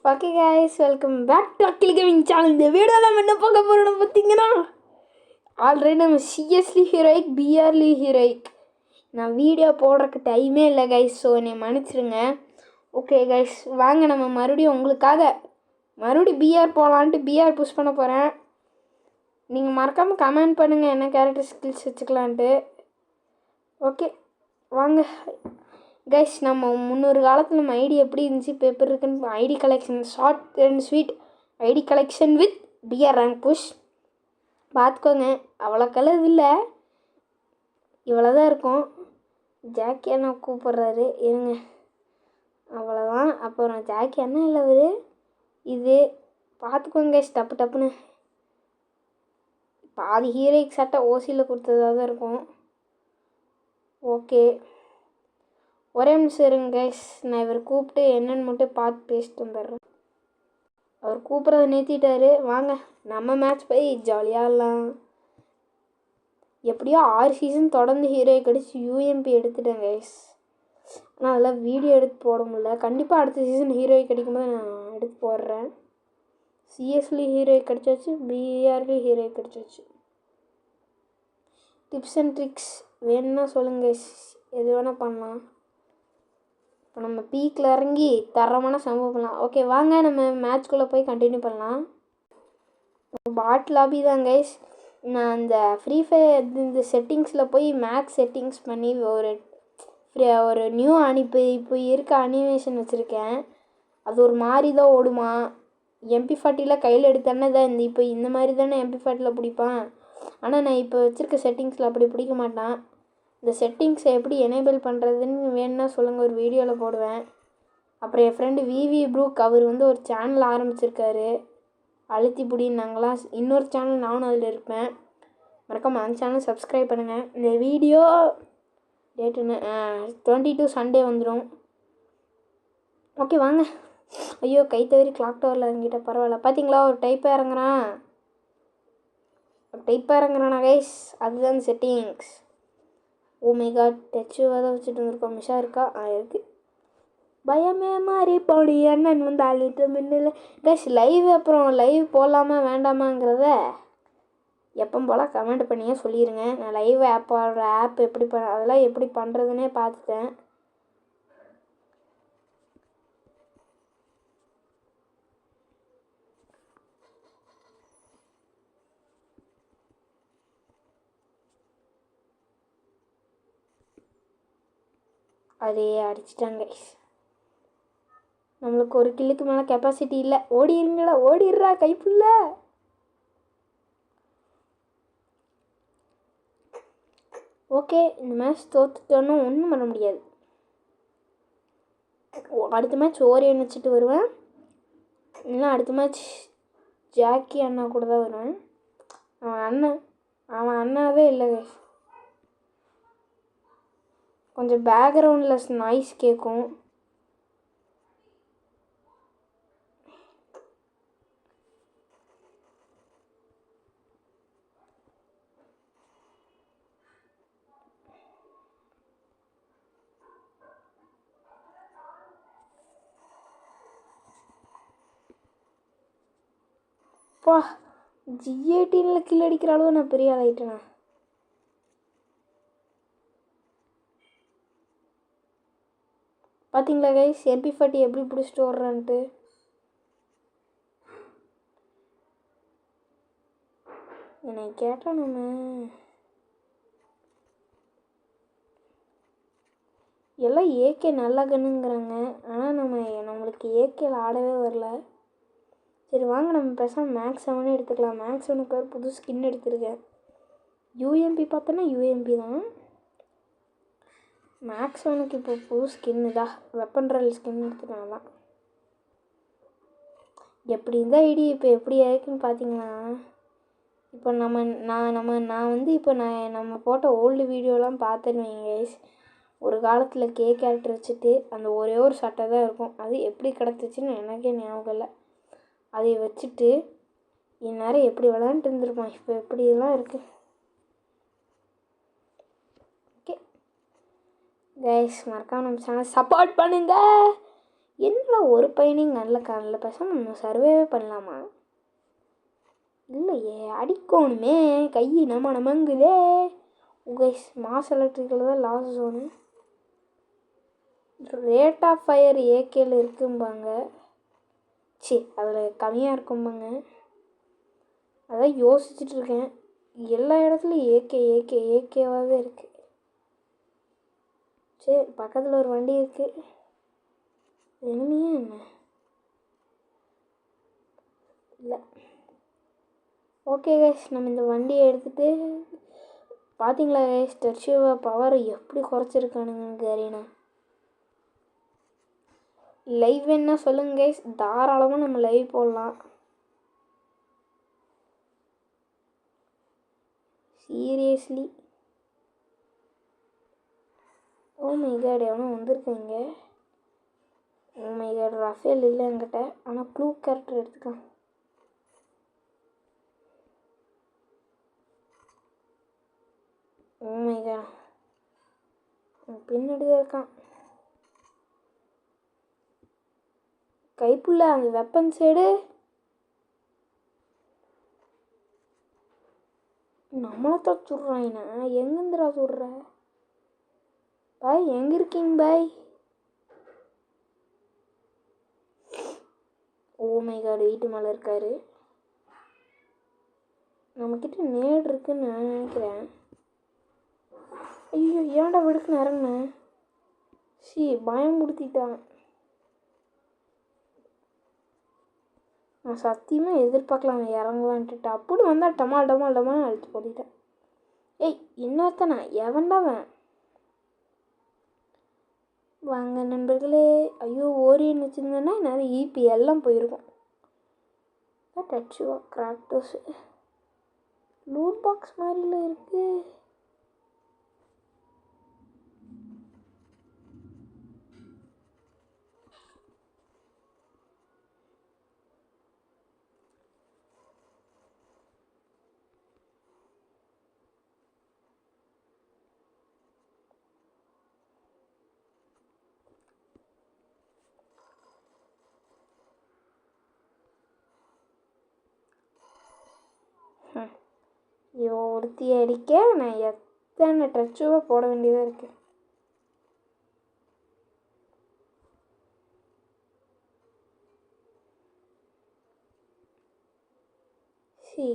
Okay guys, welcome back to Akil gaming channel. இந்த வீடியோவில் நம்ம என்ன பார்க்க போகிறோம்னு பார்த்தீங்கன்னா, ஆல்ரெடி நம்ம சிஎஸ்லி ஹீரோயிக், பிஆர்லி ஹீரோயிக் நான் வீடியோ போடுறதுக்கு டைமே இல்லை கைஸ். ஸோ என்னை மன்னிச்சிருங்க. ஓகே கைஸ், வாங்க நம்ம மறுபடியும் உங்களுக்காக பிஆர் போகலான்ட்டு பிஆர் புஷ் பண்ண போகிறேன். நீங்கள் மறக்காமல் கமெண்ட் பண்ணுங்கள் என்ன கேரக்டர் ஸ்கில்ஸ் வச்சுக்கலான்ட்டு. ஓகே வாங்க கைஸ், நம்ம முன்னொரு காலத்தில் நம்ம ஐடி எப்படி இருந்துச்சு, இப்போ எப்படி இருக்குன்னு ID collection, short and sweet ID collection with BR rank push பார்த்துக்கோங்க. அவ்வளோ கலர் இல்லை, இவ்வளோ தான் இருக்கும். ஜாக்கி அண்ணா கூப்பிட்றாரு, இருங்க. அவ்வளோதான். அப்புறம் ஜாக்கி அண்ணா இல்லை அவர், இது பார்த்துக்கோங்க கைஸ். டப்புன்னு பாதி ஹீரோயிக் சட்டை ஓசியில் கொடுத்ததாக தான் இருக்கும். ஓகே, ஒரே நிமிஷம் இருங்க கைஸ், நான் இவர் கூப்பிட்டு என்னென்னு மட்டும் பார்த்து பேசிட்டு வந்துடுறேன். அவர் கூப்பிட்றத நிறுத்திட்டாரு. வாங்க நம்ம மேட்ச் போய் ஜாலியாகலாம். எப்படியோ 6 சீசன் தொடர்ந்து ஹீரோயை கடிச்சு யூஎம்பி எடுத்துட்டேன் கைஸ். ஆனால் அதெல்லாம் வீடியோ எடுத்து போட முடியல. கண்டிப்பாக அடுத்த சீசன் ஹீரோயை கிடைக்கும்போது நான் எடுத்து போடுறேன். சிஎஸ்லி ஹீரோயை கிடச்சாச்சு, பிஆர்லி ஹீரோயை கிடச்சாச்சு. டிப்ஸ் அண்ட் ட்ரிக்ஸ் வேணும்னா சொல்லுங்க கைஸ், எது வேணால் பண்ணலாம். இப்போ நம்ம பீக்கில் இறங்கி தரமான சம்பவம் பண்ணலாம். ஓகே வாங்க நம்ம மேட்ச்குள்ளே போய் கண்டினியூ பண்ணலாம். பாட் லாபி தான் கைஸ். நான் அந்த ஃப்ரீ ஃபயர் இந்த செட்டிங்ஸில் போய் மேக்ஸ் செட்டிங்ஸ் பண்ணி ஒரு நியூ இப்போ இருக்க அனிமேஷன் வச்சுருக்கேன். அது ஒரு மாதிரி தான் ஓடுமா. MP40 கையில் எடுத்தேன்னா தான் இப்போ இந்த மாதிரி தானே MP40 பிடிப்பான். ஆனால் நான் இப்போ வச்சுருக்க செட்டிங்ஸில் அப்படி பிடிக்க மாட்டான். இந்த செட்டிங்ஸை எப்படி எனேபிள் பண்ணுறதுன்னு வேணும்னா சொல்லுங்கள், ஒரு வீடியோவில் போடுவேன். அப்புறம் என் ஃப்ரெண்டு விவி ப்ரூக், அவர் ஒரு சேனல் ஆரம்பிச்சிருக்காரு, அழுத்தி புடின்னு. நாங்களாம் இன்னொரு சேனல், நானும் அதில் இருப்பேன். மறக்காம அந்த சேனல் சப்ஸ்கிரைப் பண்ணுங்கள். இந்த வீடியோ டேட்டுன்னு 22 சண்டே வந்துடும். ஓகே வாங்க. ஐயோ கை தவறி கிளாக் டவரில் இறங்கிட்ட, பரவாயில்ல. பார்த்தீங்களா ஒரு டைப்பாக இறங்குறானா கைஸ், அதுதான் settings. Oh my god, touch அதை வச்சுட்டு வந்துருக்கோம். மிஷா இருக்கா? இருக்குது. பயமே மாறி போடி அண்ணன் ஆளிட்டு மின்னல கைஸ். அப்புறம் லைவ் போடலாமா வேண்டாமாங்கிறத எப்போ போல் கமெண்ட் பண்ணியே சொல்லிடுங்க. நான் லைவ் ஆப் எப்படி அதெல்லாம் எப்படி பண்ணுறதுன்னே பார்த்துட்டேன். அதையே அடிச்சிட்டாங்க. நம்மளுக்கு ஒரு கில்லுக்கு மேலே கெப்பாசிட்டி இல்லை. ஓடிடுங்களா, ஓடிடுறா கைப்புள்ள. ஓகே, இந்த மேட்ச் தோத்துட்டோன்னா ஒன்றும் பண்ண முடியாது. அடுத்த மேட்ச் ஓரியன் வச்சுட்டு வருவேன், இல்லைன்னா அடுத்த மேட்ச் ஜாக்கி அண்ணா கூட தான் வருவேன். அவன் அண்ணாவே இல்லை. கொஞ்சம் பேக்ரவுண்டில் நாய்ஸ் கேட்கும். G18 கில் அடிக்கிற அளவு நான் பெரிய ஆள் ஆகிட்டேண்ணா. பார்த்தீங்களா கைஸ், MP40 எப்படி பிடிச்சிட்டு ஓடுறான்ட்டு. என்னை கேட்டால் நம்ம எல்லாம் ஏகே நல்ல கண்ணுங்கிறாங்க. ஆனால் நம்மளுக்கு ஏகேல ஆடவே வரல. சரி வாங்க நம்ம பேசாமல் மேக்ஸ் 7 எடுத்துக்கலாம். மேக்ஸ் 7க்கு ஒரு புது ஸ்கின் எடுத்துருக்கேன். யூஎம்பி பார்த்தோன்னா யூஎம்பி தான். மேக்ஸ் 7க்கு இப்போ புது ஸ்கின்னு தான், வெப்பன் ராயல் ஸ்கின் எடுத்துக்கலாம் தான். எப்படி இந்த ஐடி இப்போ எப்படி இருக்குன்னு பார்த்தீங்கன்னா, இப்போ நம்ம போட்ட ஓல்டு வீடியோலாம் பார்த்துன்னு வைங்க கைஸ். ஒரு காலத்தில் கேரக்டர் வச்சுட்டு அந்த ஒரே ஒரு சட்டை தான் இருக்கும். அது எப்படி கிடச்சிச்சின்னு எனக்கே ஞாபகம் இல்லை. அதை வச்சுட்டு இந்நேரம் எப்படி விளையாண்டுட்டு இருந்திருப்போம். இப்போ எப்படியெல்லாம் இருக்குது. ஓகே கைஸ், மறக்காம நம்ம சேனல் சப்போர்ட் பண்ணுங்க. என்னடா ஒரு பையனையும் நல்ல காணல, பேசாமல் நம்ம சர்வேவே பண்ணலாமா? இல்லையே, அடிக்கணுமே, கை நமங்குதே. கைஸ் மாஸ் எலக்ட்ரிக்கல் தான் லாஸ் ஜோனு. ரேட் ஆஃப் ஃபயர் ஏகேல இருக்கும்பாங்க. அதில் கம்மியாக இருக்கும்பாங்க. அதான் யோசிச்சுட்டு இருக்கேன். எல்லா இடத்துலையும் ஏகேவாகவே இருக்குது. சரி, பக்கத்தில் ஒரு வண்டி இருக்குது. எனிமையா என்ன? இல்லை. ஓகே கைஸ், நம்ம இந்த வண்டியை எடுத்துகிட்டு பார்த்தீங்களா கைஸ், டர்ஷியோவை பவர் எப்படி குறைச்சிருக்கானுங்கன்னு கேரீனா. லைவ் என்ன சொல்லுங்க கைஸ், தாராளமாக நம்ம லைவ் போடலாம். சீரியஸ்லி. ஓ மை காட், எவனோ வந்திருக்கீங்க. ஓ மை காட், ரஃபேல் இல்லை என்கிட்ட, ஆனால் ப்ளூ கேரக்டர் எடுத்துக்கலாம். ஓ மை காட், பின்னாடி தான் இருக்கான். கைப்புள்ள அந்த வெப்பன் சைடு நம்மளைத்தான் சுடுறாயினா. எங்கேருந்துடா சுடுற பாய்? எங்கே இருக்கீங்க பாய்? ஓ மை காட், வீட்டு மேலே இருக்காரு. நம்மக்கிட்ட நேடு இருக்குன்னு நான் நினைக்கிறேன். ஐயோ, ஏன்டா விடுக்குன்னு இறங்கினேன். பயமுடுத்திட்டான். நான் சத்தியமாக எதிர்பார்க்கலாம் இறங்குவான்ட்டு. அப்படி வந்தால் டமால் அழுத்து போட்டிட்டேன். ஏய், இன்னொருத்தனா? எவன்டாவன்? வாங்க நண்பர்களே. ஐயோ, ஓரியன் வச்சுருந்தேன்னா நிறைய ஈபி எல்லாம் போயிருக்கும். டச்சுவா கிராக்டோஸ் லூட் பாக்ஸ் மாதிரில இருக்குது. ஒருத்தி அடிக்க நான் எத்தனை டச்சுவாக போட வேண்டியதாக இருக்குது.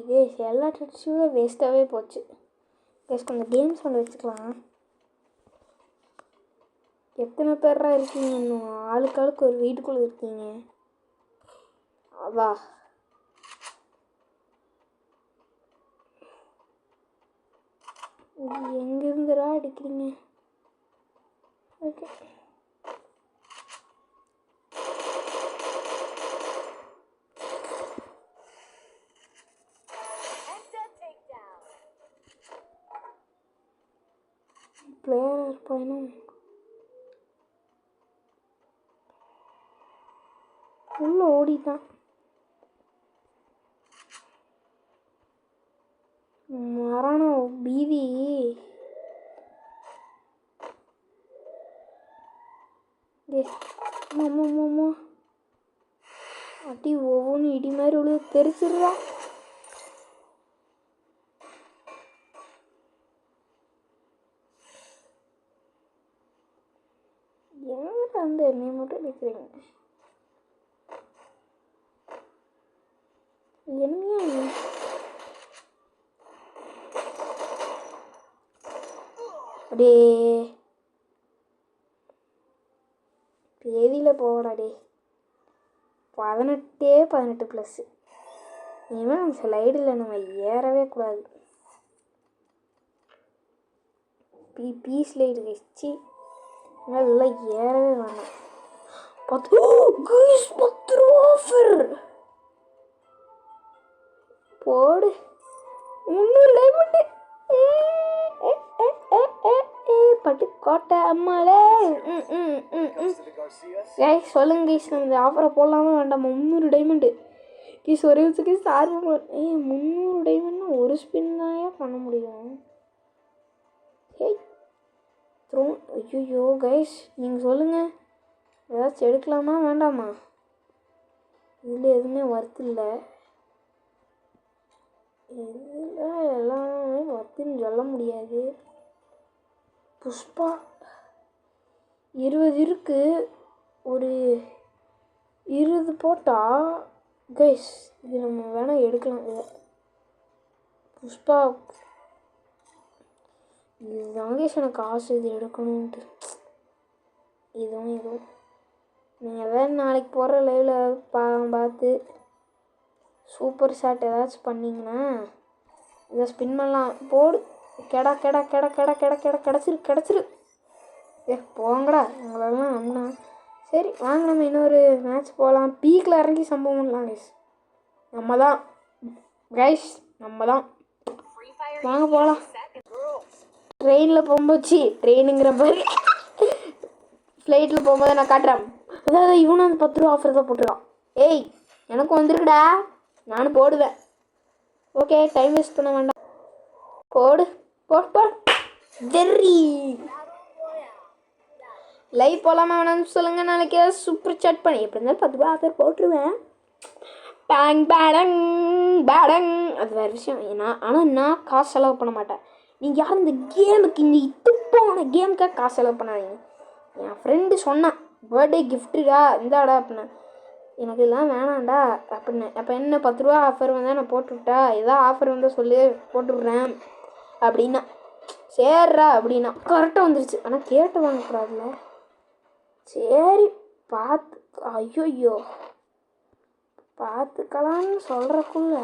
கேஸ் எல்லா டச்சுவும் வேஸ்ட்டாகவே போச்சு. கேஸ் கொஞ்சம் கேம்ஸ் ஒன்று வச்சுக்கலாம். எத்தனை பேரா இருக்கீங்க? இன்னும் ஆளுக்கு ஒரு வீட்டுக்குள்ளே இருக்கீங்க. அதான் எங்கேருந்துடா அடிக்கிறீங்க? ஓகே, பிளேயராக இருப்பாயினா உள்ள ஓடிட்டான். மரணம் பீதி. அடி ஒவ்வொன்று இடி மாதிரி உள்ள தெரிச்சிடுறா. ஏன் அந்த எண்ணெயை மட்டும் அடிக்கிறீங்க? என்ன அப்படியே பேதியில் போடாடே. 18 ப்ளஸ். இனிமேல் நம்ம ஸ்லைடில் நம்ம ஏறவே கூடாது. பி ஸ்லைடு வச்சு நல்லா ஏறவே வேணாம். 10 ரூபா ஆஃபர் போடு. 300 டைமண்ட் பட்டுக்கோட்டை அம்மாலே. சொல்லுங்க கைஸ், நம்ம இந்த ஆஃபரை போடலாமா வேண்டாமா? 300 டைமண்டு கீஸ் ஒரே வச்சுக்கே சார்பு. 300 டைமண்ட்னா ஒரு ஸ்பின் தான் பண்ண முடியும். ஐயோ கைஸ், நீங்கள் சொல்லுங்கள் ஏதாச்சும் எடுக்கலாமா வேண்டாமா? இதில் எதுவுமே ஒர்த்து இல்லை. இதில் எல்லாமே ஒர்த்துன்னு சொல்ல முடியாது. புஷ்பா 20 இருக்குது. ஒரு 20 போட்டால் கைஸ் இது நம்ம வேணால் எடுக்கலாம். இதை புஷ்பா இது நாகேஷ் எனக்கு ஆசை இது எடுக்கணுன்ட்டு. இதுவும் நீங்கள் எதாவது நாளைக்கு போகிற லைவில் பார்த்து சூப்பர் ஷாட் ஏதாச்சும் பண்ணிங்கன்னா இதை ஸ்பின் பண்ணலாம். போடு. கிடச்சிரு. போங்கடா உங்களெல்லாம் நம்பினா. சரி வாங்க நம்ம இன்னொரு மேட்ச் போகலாம். பீக்கில் இறங்கி சம்பவம் பண்ணலாம் கைஸ். நம்ம தான் வாங்க போகலாம். ட்ரெயினில் போகும்போது ட்ரெயினுங்கிற மாதிரி ஃப்ளைட்டில் போகும்போது நான் காட்டுறேன். அதாவது இவனும் அந்த 10 ரூபா ஆஃபர் தான் போட்டுருக்கான். ஏய் எனக்கும் வந்துருக்குடா, நானும் போடுவேன். ஓகே டைம் வேஸ்ட் பண்ண வேண்டாம். போடு. வெரி லைவ் போகலாமா வேணாம்னு சொல்லுங்கள். நாளைக்கு சூப்பர் சாட் பண்ணி எப்படி இருந்தாலும் 10 ரூபா ஆஃபர் போட்டுருவேன். பேடங் அது வேறு விஷயம். ஆனால் நான் காசு செலவு பண்ண மாட்டேன். நீங்கள் யாரும் இந்த கேமுக்கு இந்த துப்பான கேமுக்காக காசு செலவு பண்ணாதீங்க. என் ஃப்ரெண்டு சொன்னான் பர்த்டே கிஃப்ட்டுடா இந்தாடா அப்படின்னு. எனக்கு இதெல்லாம் வேணாண்டா அப்படின்னு. அப்போ என்ன 10 ரூபா ஆஃபர் வந்தால் நான் போட்டுவிட்டா, எதாவது ஆஃபர் வந்தால் சொல்லி போட்டுவிட்றேன் அப்படின்னா. சரிடா அப்படின்னா கரெக்டாக வந்துருச்சு. ஆனால் கேட்டு வாங்கக்கூடாதுல்ல. சரி பார்த்து ஐயோ பார்த்துக்கலான்னு சொல்கிறக்குள்ள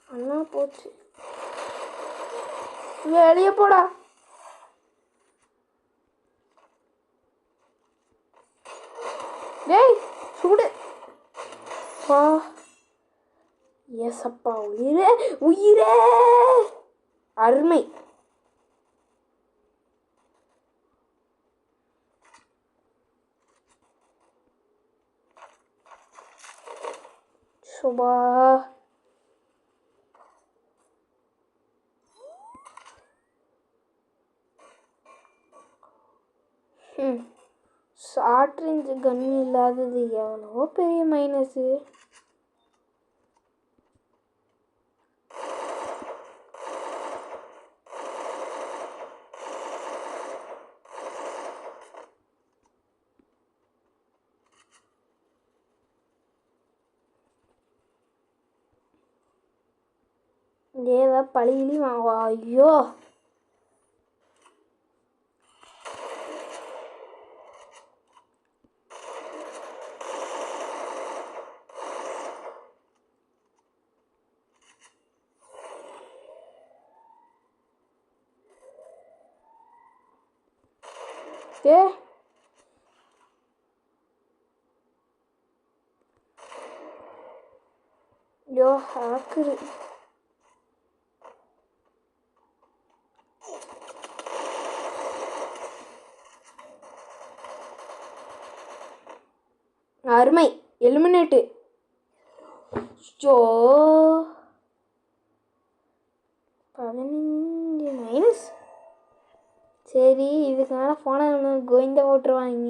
அண்ணா போச்சு. வெளியே போடா. டேய் சூடு. ஏசப்பா உயிரே அருமை. சுபா ஷார்ட் ரேஞ்சு கன் இல்லாதது எவ்வளோ பெரிய மைனஸு. ஏதா பழியிலி வாங்குவா. ஐயோ ஹாக்குது. அருமை எலிமினேட்டு. Joe 15 minus. சரி இதுக்கு மேலே போனால் கோவிந்த போட்டுருவாங்க.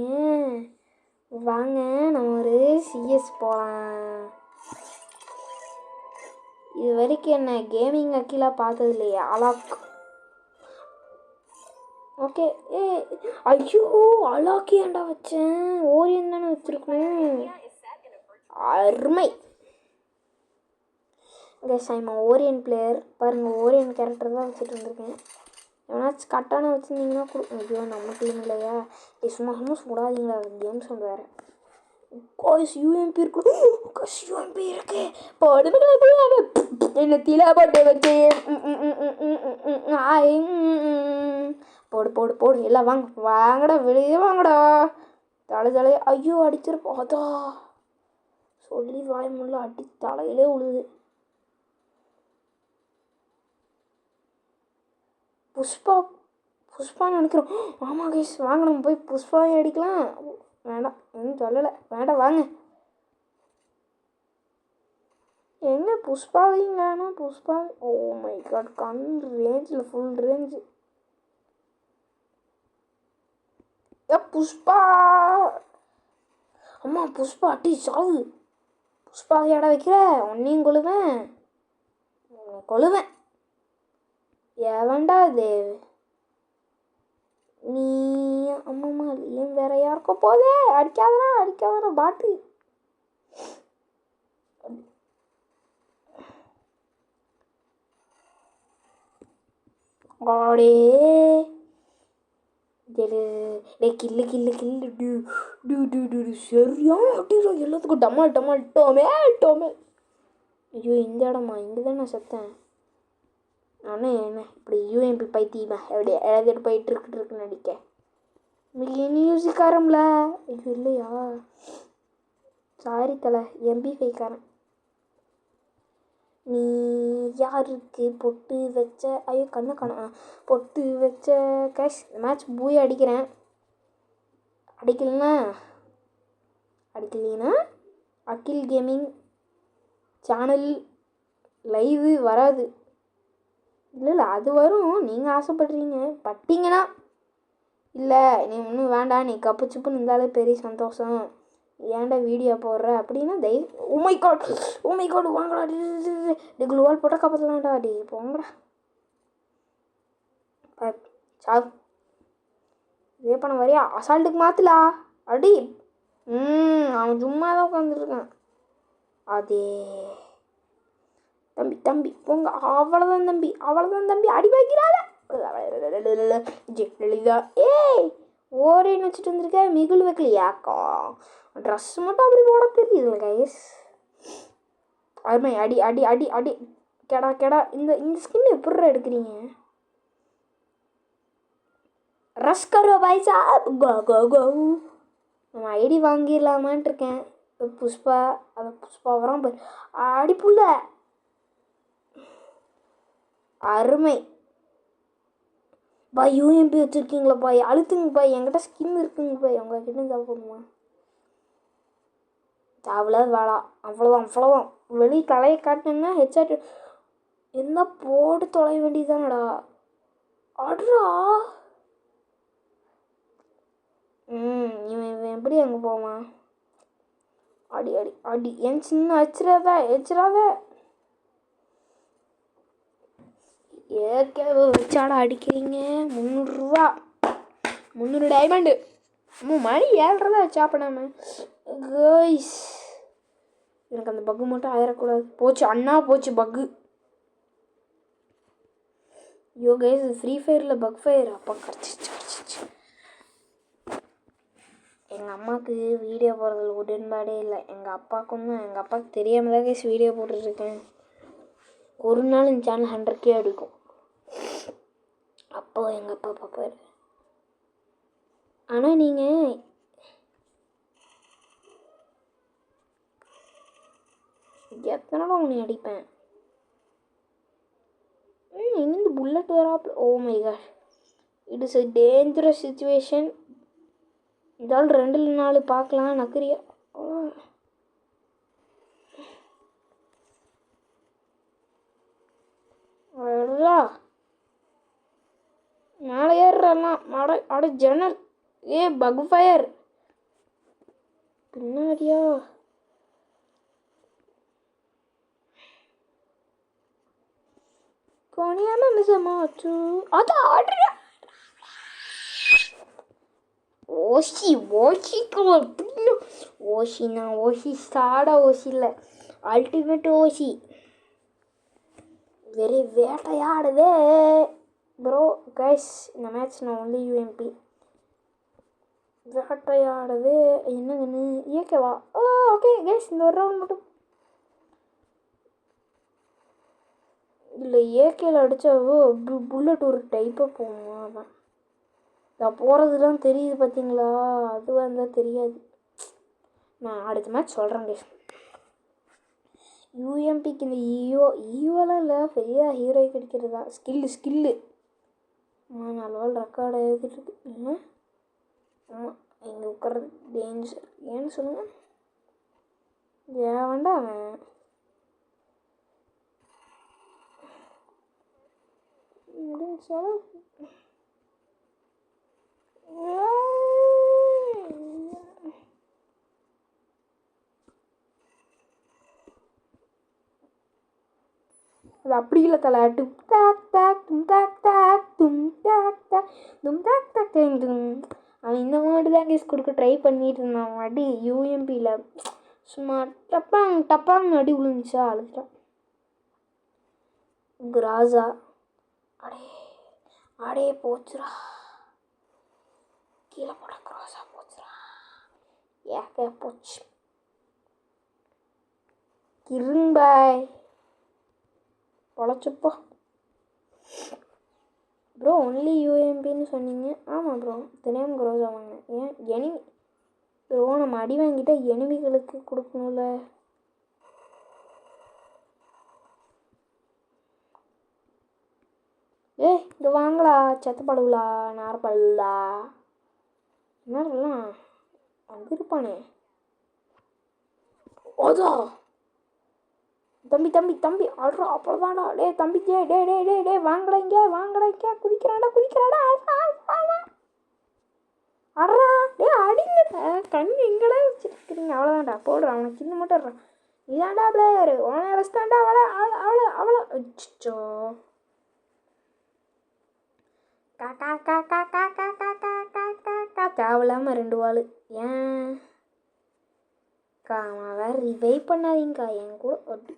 வாங்க நம்ம ஒரு சிஎஸ் போகலாம். இது வரைக்கும் என்ன கேமிங் அக்கீலாக பார்த்தது இல்லையா அலாக். ஓகே ஐயோ அலாக்கி ஏண்டா வச்சேன், ஓரியன் தானே வச்சுருக்கேன். அருமை கேஸ் ஐம் ஓரியன் பிளேயர். பாருங்கள் ஓரியன் கேரக்டர் தான் வச்சுட்டு இருந்திருக்கேன். எவனாச்சும் கட்டான வச்சுருந்தீங்கன்னா ஐயோ நம்ம டீம் இல்லையா. சும்மா சுடாதீங்களா கேம் சவுண்ட் வேறு. காய்ஸ் யூஎம்பி இருக்கு. யூஎம்பி இருக்கு. என்ன தீலா போட்டு வச்சு போடு எல்லாம் வாங்கடா வெளியே வாங்கடா. தலையே ஐயோ அடிச்சிருப்போம். அதா சொல்லி வாய் முள்ள அடி தலையிலே உழுது. புஷ்பான்னு நினைக்கிறோம். ஆமாம் கைஸ் வாங்க நம்ம போய் புஷ்பாவையும் அடிக்கலாம். வேண்டாம் இன்னும் சொல்லலை. வேண்டாம் வாங்க. என்ன புஷ்பாவையும் வேணும். ஓ மை காட் கண் ரேஞ்சில் ஃபுல் ரேஞ்சு. புஷ்பா அம்மா புஷ்பா அட்டி சாவு. புஷ்பா இட வைக்கிற உன்னையும் கொழுவேன் கொழுவேன். ஏவண்டா இது நீ? அம்மாம்மா ஏன் வேற யாருக்கோ போதே. அடிக்காதடா பாட்டு. ஆடே கில்லு சரியான அட்டிடும் எல்லாத்துக்கும். டமால் டோமே. ஐயோ இந்த இடமா? இங்கே தான் நான் செத்தேன். நானும் என்ன இப்படி யூஎம்பி பைத்தியமா எப்படி எழுதிட்டு போயிட்டு இருக்குன்னு நடிக்க. மியூசிக் ஆரம்பில. ஐயோ இல்லையா? சாரி தலை, MP5காரன். நீ யாருக்கு பொட்டு வச்ச? ஐயோ கண்ணை காணும். பொட்டு வச்ச கேஷ். மேட்ச் பூயை அடிக்கிறேன். அடிக்கலைன்னா அகில் கேமிங் சேனல் லைவு வராது. இல்லை அது வரும். நீங்கள் ஆசைப்படுறீங்க பட்டிங்கன்னா. இல்லை நீ ஒன்றும் வேண்டாம், நீ கப்பு சுப்புன்னு இருந்தாலே பெரிய சந்தோஷம், ஏன்டா வீடியோ போடுற அப்படின்னா உமை காடு வாங்கடா. குளுவால் போட்டால் காப்பாற்றலாம்டா. போங்கடா சாவு. வேப்பனை வரையா அசால்ட்டுக்கு மாற்றலா அடி. அவன் சும்மா தான் உட்காந்துருக்கான். அதே தம்பி போங்க. அவ்வளோதான் தம்பி அடி வைக்கிறாங்க. ஜெயலலிதா ஏய் ஓரேன்னு வச்சுட்டு வந்திருக்க. மிகுல் வைக்கலையாக்கா? ட்ரெஸ் மட்டும் அப்படி போட தெரியுதுல்ல கைஸ். அருமை. அடி கெடா. இந்த ஸ்கின் எப்படி எடுக்கிறீங்க? ரஷ் கரோ பாய் சாப். கோ நம்ம ஐடி வாங்கிடலாமான்ட்டு இருக்கேன். புஷ்பா வரான் பாரு. அடிப்புள்ள அருமை. பாய் UMP வச்சுருக்கீங்களா பாய்? அழுத்துங்க பாய். என்கிட்ட ஸ்கின் இருக்குங்க பாய். உங்ககிட்ட சாப்பிடுமா? சாவலாது வாடா. அவ்வளோதான். வெளியே தலையை காட்டினீங்கன்னா ஹெட்செட் என்ன போட்டு தொலை வேண்டியதானடா. அட்ரா இவன் எப்படி அங்கே போவான்? அடி என் சின்ன எச்சிராத. ஏற்கனவே வச்சாடா அடிக்கிறீங்க. 300 ரூபா 300 டைமண்டு. மணி 7:30 தான் வச்சா பண்ணாம கைஸ். எனக்கு அந்த பக்கு மட்டும் ஆயிடக்கூடாது. போச்சு பக்கு. ஐயோ கைஸ் ஃப்ரீ ஃபயரில் பக் ஃபயர். அப்பா கிடச்சிச்சு. எங்கள் அம்மாவுக்கு வீடியோ போடுறதுல உடன்பாடே இல்லை. எங்கள் அப்பாவுக்கு தெரியாமல் தான் கைஸ் வீடியோ போட்டுட்ருக்கேன். ஒரு நாள் இந்த சேனல் 100K அடிக்கும். அப்போ எங்கள் அப்பா பார்ப்பார். ஆனால் நீங்கள் எத்தனை உன்னை அடிப்பேன். எங்கேருந்து புல்லட் வராப்புல. Oh my god, it is a dangerous situation. இதால் 2-4 பார்க்கலாம். நக்கரியா மேலே ஏறுறலாம். அட ஜன்னல். பக் ஃபயர் பின்னாடியா? கோணியாம மிசமாச்சு. அதான் ஆடுறியா? ஓசி சாடா ஓசி இல்லை, அல்டிமேட் ஓசி. வெரி வேட்டையாடுதே ப்ரோ. கைஸ் இந்த மேட்ச் நான் ஒன்லி UMP. வேட்டையாடவே என்னங்கன்னு இயக்கவா? ஓகே கைஸ் இந்த ஒரு ரவுண்ட் மட்டும். இல்லை ஏகேல அடித்தாவோ புல்லட் ஒரு டைப்பாக போகணும். அதான் நான் போகிறதுலாம் தெரியுது பார்த்தீங்களா? அதுவாக இருந்தால் தெரியாது. நான் அடுத்த மேட்ச் சொல்கிறேன் கைஸ். UMPக்கு இந்த ஈவோலாம் இல்லை, பெரிய ஹீரோ கிடைக்கிறது தான். ஸ்கில்லு 4 நாள் ரெக்கார்டு எழுதிட்டுருக்கு. ஆமாம் இங்கே உட்கார்றது டேஞ்சர். ஏன்னு சொல்லுங்கள். ஏன் வேண்டாம் அவன் முடிஞ்சா அது அப்படி இல்லை தலை. டும் தாக் தாக் டும் தாக் தாக் டும் தாக் தாக் டும் தாக் தாக் டும். அவன் இந்த மாதிரி தான் கேஸ் கொடுக்க ட்ரை பண்ணிட்டு இருந்தான். அடி யூஎம்பியில் சும்மா டப்பாங் டப்பாங் அடி விழுந்துச்சா, அழுதுட்டான். கிராஸா அடே அடே போச்சுரா, கீழே போட கிராஸா போச்சுரா, ஏக்க போச்சு. கிரும்பாய் பொழைச்சிப்போ ப்ரோ. ஒன்லி யூஎம்பின்னு சொன்னீங்க. ஆமாம் ப்ரோ, தினையும் க்ரோஸா வாங்கினேன். ஏன் எனிமி ப்ரோ, நம்ம அடி வாங்கிட்டா எனிமிகளுக்கு கொடுக்கணும்ல. இங்கே வாங்களா செத்தப்படுங்களா, நார்பல்லா என்னலாம் அங்கே இருப்பானே. ஓதோ தம்பி தம்பி தம்பி ஆடுறா, அவ்வளோதான்டா. டே தம்பி, டே டே டே டே டே வாங்கலைங்க வாங்கலைங்க, குதிக்கிறாடா குதிக்கிறாடா, அட்றா டே அடிங்க. கண் எங்கடா வச்சுருக்கிறீங்க, அவ்வளோதான்டா. போடுறான் அவனுக்கு சின்ன மட்டும்டுறான். இதாண்டா பிளேயரு, உன வச்சுட்டாண்டா. அவளை அவளை அவளை அச்சோ. காக்கா காக்கா காக்கா காக்கா காக்கா கா தேவையில்லாமல் 2 வாள். ஏன் அவன் வேறு ரிவைவ் பண்ணாதீங்கக்கா என் கூட. அப்படி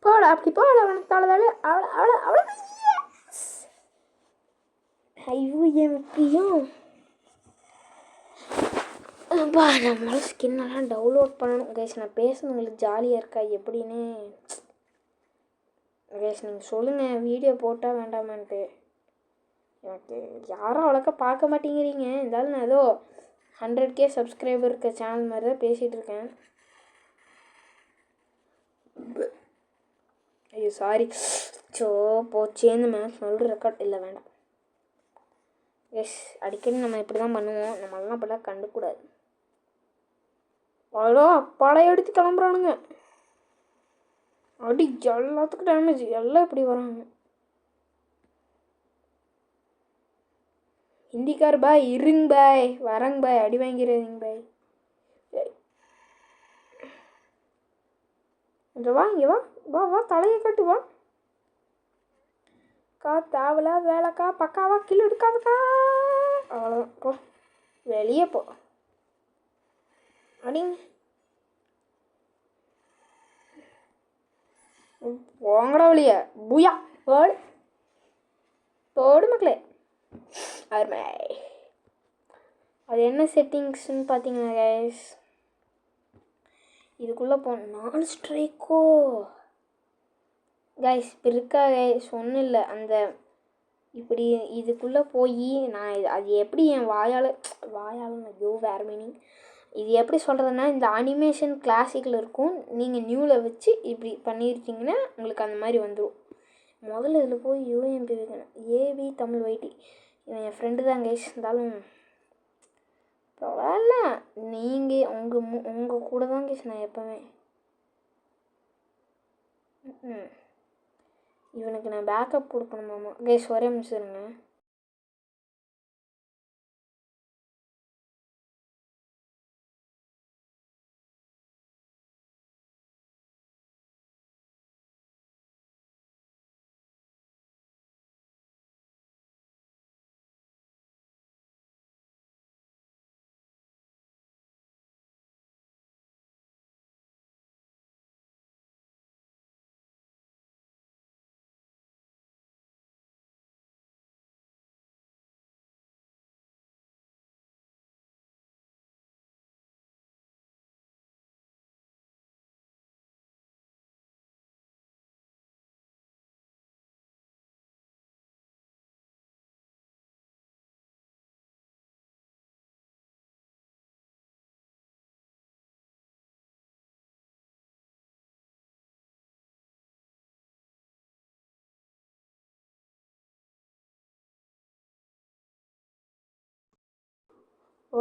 போட அப்படி போட அவனுக்கு தலை அவளை அவளை அவளை ஐயூஎம்பியும் நம்மளால ஸ்கின்னெல்லாம் டவுன்லோட் பண்ணணும் கைஸ். நான் பேசுறது உங்களுக்கு ஜாலியாக இருக்கா எப்படின்னு கைஸ் நீங்கள் சொல்லுங்கள். வீடியோ போட்டால் வேண்டாமான்ட்டு. எனக்கு யாரும் அவ்வளோக்கா பார்க்க மாட்டேங்கிறீங்க. இருந்தாலும் நான் ஏதோ 100K சப்ஸ்கிரைபர் இருக்க சேனல் மாதிரி தான் பேசிகிட்டு இருக்கேன். ஐயோ சாரி. சோ போச்சேன்னு மேம் சொல்கிற ரெக்கார்ட் இல்லை, வேண்டாம். எஸ், அடிக்கடி நம்ம இப்படி தான் பண்ணுவோம். நம்மளாம் அப்படிலாம் கண்டுக்கூடாது. அவ்வளோ படையெடுத்து கிளம்புறானுங்க. அடி எல்லாத்துக்கும் டேமேஜ். எல்லாம் இப்படி வராங்க. ஹிந்திக்கார் பாய் இருங்க பாய், வரங்க பாய், அடி வாங்கிறீங்க பாய். இங்கே வா, இங்கே வா வா வா, தலையை கட்டு வா. கா தேவல வேலைக்கா பக்காவா கிலோ எடுக்காதுக்கா. அவ்வளோதான், போ வெளியே போ. அடிங்க போங்கடா வெளியே. பூயா போடு போடு மக்களே. அருமை. அது என்ன செட்டிங்ஸ்ன்னு பார்த்தீங்கன்னா கைஸ், இதுக்குள்ளே போன 4 ஸ்ட்ரைக்கோ கைஸ். இப்போ இருக்கா கைஸ் ஒன்றும் இல்லை. அந்த இப்படி இதுக்குள்ளே போய் நான் அது எப்படி என் வாயால் ஐயோ வேறு மீனிங். இது எப்படி சொல்கிறதுனா, இந்த அனிமேஷன் கிளாசிக்கில் இருக்கும். நீங்கள் நியூவில் வச்சு இப்படி பண்ணியிருக்கீங்கன்னா உங்களுக்கு அந்த மாதிரி வந்துடும். முதல்ல இதில் போய் யூஎம்பி வைக்கணும். ஏவி தமிழ் வைட்டி இவன் என் ஃப்ரெண்டு தான் கைஸ். இருந்தாலும் பரவாயில்ல, நீங்கள் உங்கள் கூட தான் கைஸ் நான் எப்போவுமே. இவனுக்கு நான் பேக்கப் கொடுக்கணுமாம்மா கைஸ். ஒரே நிமிஷம் இருங்க.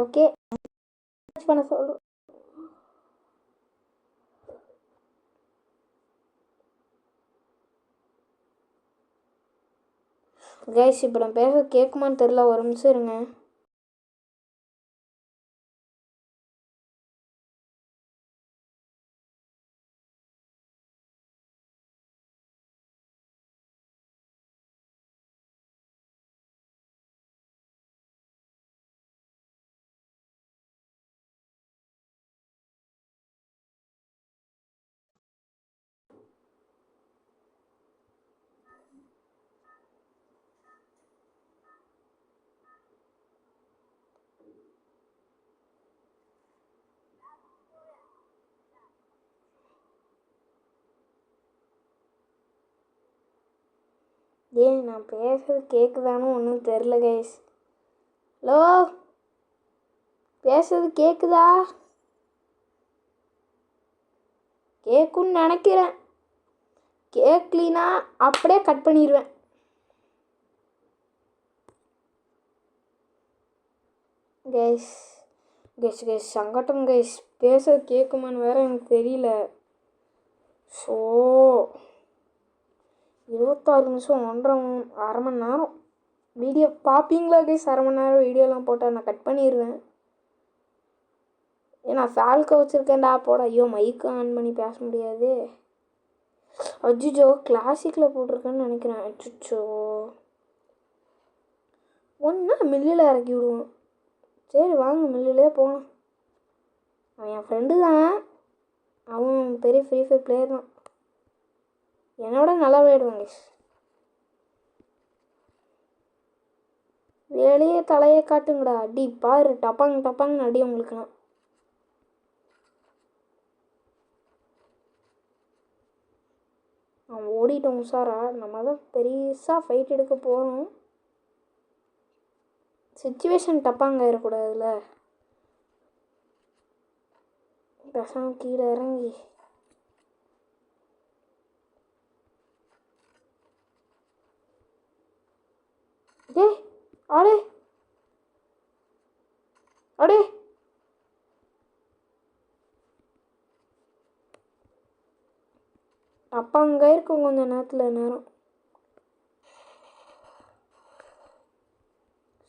ஓகே பண்ண சொல்கிறோம் கைஸ். இப்போ நான் பேச கேட்குமான்னு தெரில, ஒரு நிமிஷம் இருங்க. ஏன் நான் பேசுறது கேட்குதானு ஒன்றும் தெரில கைஸ். ஹலோ, பேசுறது கேட்குதா? கேட்குன்னு நினைக்கிறேன். கேட்கலினா அப்படியே கட் பண்ணிடுவேன். கைஸ் கைஸ் கைஸ் சங்கட்டம் கைஸ். பேசுறது கேட்குமான்னு வேற எனக்கு தெரியல. ஸோ 26 நிமிஷம் அரை மணி நேரம் வீடியோ பார்ப்பீங்களா கைஸ்? அரை மணி நேரம் வீடியோலாம் போட்டால் நான் கட் பண்ணிடுவேன். ஏன்னா ஃபால்கோ வச்சுருக்கேன்டா போட. ஐயோ மைக்கு ஆன் பண்ணி பேச முடியாது. அஜிஜோ கிளாசிக்கில் போட்டிருக்கேன்னு நினைக்கிறேன். அச்சுச்சோ ஒன்றா மில்லில் இறக்கி விடுவோம். சரி வாங்க மில்லிலே போகலாம். அவன் என் ஃப்ரெண்டு தான். அவன் பெரிய ஃப்ரீ ஃபயர் பிளேயர் தான். என்னோட நல்லா விளையாடுவாங்க. வெளியே தலையை காட்டுங்கடா. அடி பாரு, டப்பாங்க டப்பாங்கன்னு அடி உங்களுக்குலாம். அவன் ஓடிட்டோம் உஷாரா. நம்ம தான் பெருசாக ஃபைட் எடுக்க போகிறோம். சிச்சுவேஷன் டப்பாங்க ஆயிடக்கூடாதுல்ல. பேசாம கீழே இறங்கி அடே அடே அப்பா அங்கே இருக்கும் கொஞ்சம் நேரம்.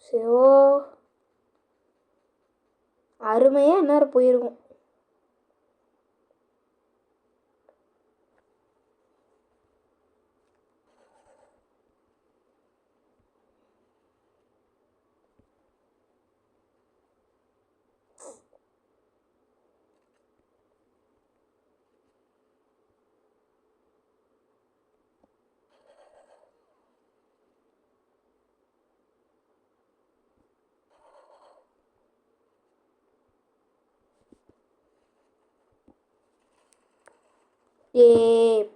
சோ அருமையாக நேரம் போயிருக்கும்.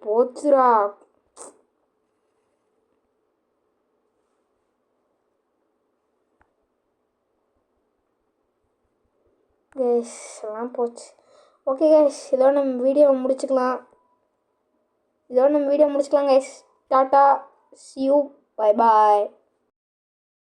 போச்சுரா. கேஸ் எல்லாம் போச்சு. ஓகே கேஸ், இதோட நம்ம வீடியோ முடிச்சுக்கலாம். Guys. Tata, see you, bye bye.